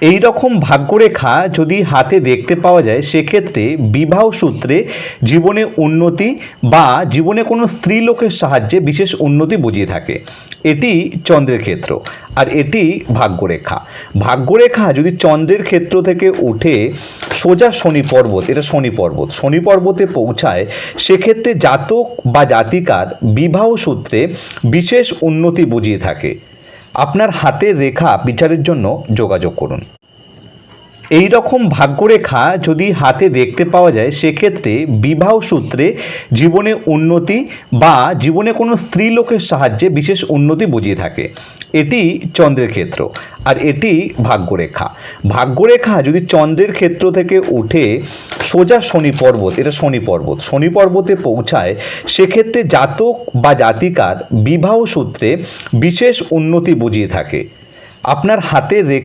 এই রকম ভাগ্যরেখা যদি হাতে দেখতে পাওয়া যায় সেক্ষেত্রে বিবাহ সূত্রে জীবনে উন্নতি বা জীবনে কোনো স্ত্রীলোকের সাহায্যে বিশেষ উন্নতি বুঝিয়ে থাকে। এটি চন্দ্রের ক্ষেত্র আর এটি ভাগ্যরেখা। ভাগ্যরেখা যদি চন্দ্রের ক্ষেত্র থেকে উঠে সোজা শনি পর্বত, এটা শনি পর্বতে পৌঁছায়, সেক্ষেত্রে জাতক বা জাতিকার বিবাহ সূত্রে বিশেষ উন্নতি বুঝিয়ে থাকে। আপনার হাতের রেখা বিচারের জন্য যোগাযোগ করুন। এই রকম ভাগ্যরেখা যদি হাতে দেখতে পাওয়া যায় সেক্ষেত্রে বিবাহ সূত্রে জীবনে উন্নতি বা জীবনে কোনো স্ত্রীলোকের সাহায্যে বিশেষ উন্নতি বুঝিয়ে থাকে। এটি চন্দ্রের ক্ষেত্র আর এটি ভাগ্যরেখা। ভাগ্যরেখা যদি চন্দ্রের ক্ষেত্র থেকে উঠে সোজা শনি পর্বত, এটা শনি পর্বতে পৌঁছায়, সেক্ষেত্রে জাতক বা জাতিকার বিবাহ সূত্রে বিশেষ উন্নতি বুঝিয়ে থাকে। আপনার হাতের